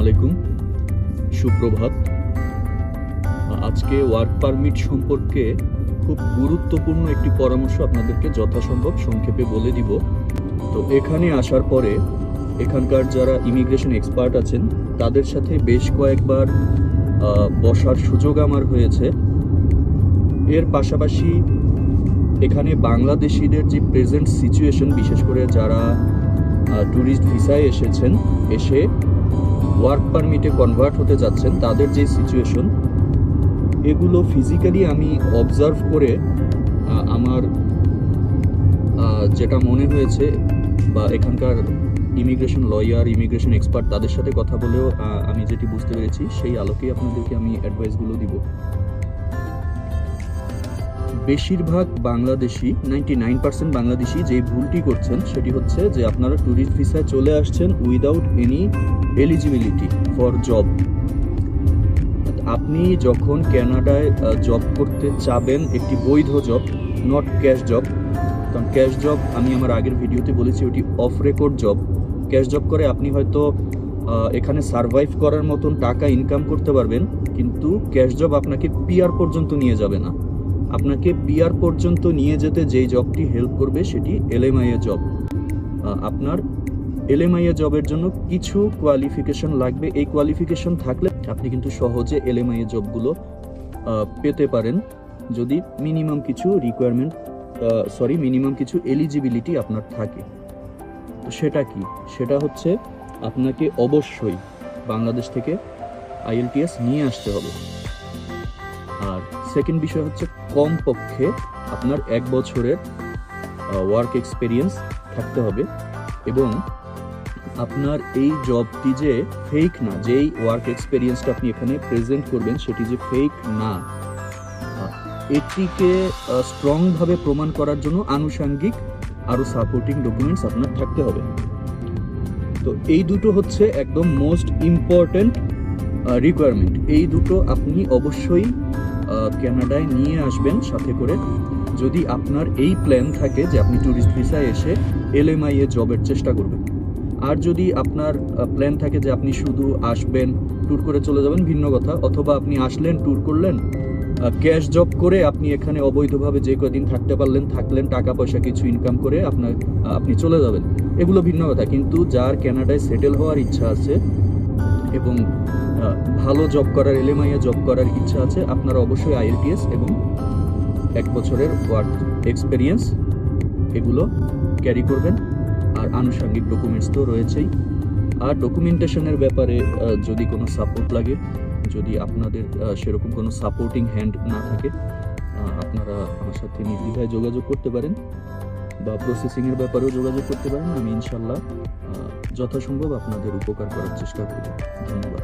আলাইকুম, সুপ্রভাত। আজকে ওয়ার্ক পারমিট সম্পর্কে খুব গুরুত্বপূর্ণ একটি পরামর্শ আপনাদেরকে যথাসম্ভব সংক্ষেপে বলে দিব। তো এখানে আসার পরে এখানকার যারা ইমিগ্রেশন এক্সপার্ট আছেন তাদের সাথে বেশ কয়েকবার বসার সুযোগ আমার হয়েছে। এর পাশাপাশি এখানে বাংলাদেশিদের যে প্রেজেন্ট সিচুয়েশন, বিশেষ করে যারা ট্যুরিস্ট ভিসায় এসেছেন, এসে ওয়ার্ক পারমিটে কনভার্ট হতে যাচ্ছেন, তাদের যে সিচুয়েশন, এগুলো ফিজিক্যালি আমি অবজার্ভ করে আমার যেটা মনে হয়েছে, বা এখানকার ইমিগ্রেশন লয়ার, ইমিগ্রেশন এক্সপার্ট তাদের সাথে কথা বলেও আমি যেটি বুঝতে পেরেছি, সেই আলোকেই আপনাদেরকে আমি অ্যাডভাইসগুলো দিব। বেশিরভাগ বাংলাদেশি, 99% বাংলাদেশি যে ভুলটি করছেন সেটি হচ্ছে যে আপনারা ট্যুরিস্ট ভিসায় চলে আসছেন without any eligibility for job. আপনি যখন কানাডায় জব করতে চাবেন, একটি বৈধ জব, নট ক্যাশ জব, কারণ ক্যাশ জব আমি আমার আগের ভিডিওতে বলেছি ওটি of record job. Cash job করে আপনি হয়তো এখানে সারভাইভ করার মতন টাকা ইনকাম করতে পারবেন, কিন্তু ক্যাশ জব আপনাকে পিআর পর্যন্ত নিয়ে যাবে না। আপনাকে পিআর পর্যন্ত নিয়ে যেতে যেই জবটি হেল্প করবে সেটি এলএমআইএ জব। আপনার এলএমআইএ জবের জন্য কিছু কোয়ালিফিকেশন লাগবে। এই কোয়ালিফিকেশন থাকলে আপনি কিন্তু সহজে এলএমআইএ জবগুলো পেতে পারেন, যদি মিনিমাম কিছু মিনিমাম কিছু এলিজিবিলিটি আপনার থাকে। তো সেটা কি? সেটা হচ্ছে আপনাকে অবশ্যই বাংলাদেশ থেকে আইএলটিএস নিয়ে আসতে হবে। আর সেকেন্ড বিষয় হচ্ছে কমপক্ষে আপনার 1 বছরের ওয়ার্ক এক্সপিরিয়েন্স থাকতে হবে, এবং আপনার এই জবটি যে ফেক না, যেই ওয়ার্ক এক্সপিরিয়েন্সটা আপনি এখানে প্রেজেন্ট করবেন সেটি যে ফেক না, এটিকে স্ট্রংভাবে প্রমাণ করার জন্য আনুষঙ্গিক আরও সাপোর্টিং ডকুমেন্টস আপনার থাকতে হবে। তো এই দুটো হচ্ছে একদম মোস্ট ইম্পর্ট্যান্ট রিকোয়ারমেন্ট। এই দুটো আপনি অবশ্যই কানাডায় নিয়ে আসবেন সাথে করে, যদি আপনার এই প্ল্যান থাকে যে আপনি ট্যুরিস্ট ভিসায় এসে এলএমআইএ জবের চেষ্টা করবেন। আর যদি আপনার প্ল্যান থাকে যে আপনি শুধু আসবেন, ট্যুর করে চলে যাবেন, ভিন্ন কথা, অথবা আপনি আসলেন, ট্যুর করলেন, ক্যাশ জব করে আপনি এখানে অবৈধভাবে যে কদিন থাকতে পারলেন থাকলেন, টাকা পয়সা কিছু ইনকাম করে আপনি চলে যাবেন, এগুলো ভিন্ন কথা। কিন্তু যার কানাডায় সেটেল হওয়ার ইচ্ছা আছে এবং ভালো জব করার, এলএমআইএ জব করার ইচ্ছা আছে, আপনারা অবশ্যই আইএলটিএস এবং 1 বছরের ওয়ার্ক এক্সপিরিয়েন্স এগুলো ক্যারি করবেন। আর আনুষঙ্গিক ডকুমেন্টস তো রয়েছেই। আর ডকুমেন্টেশনের ব্যাপারে যদি কোনো সাপোর্ট লাগে, যদি আপনাদের সেরকম কোনো সাপোর্টিং হ্যান্ড না থাকে, আপনারা আমার সাথে নির্দ্বিধায় যোগাযোগ করতে পারেন, বা প্রসেসিংয়ের ব্যাপারেও যোগাযোগ করতে পারেন। আমি ইনশাল্লাহ যথাসম্ভব আপনাদের উপকার করার চেষ্টা করব। ধন্যবাদ।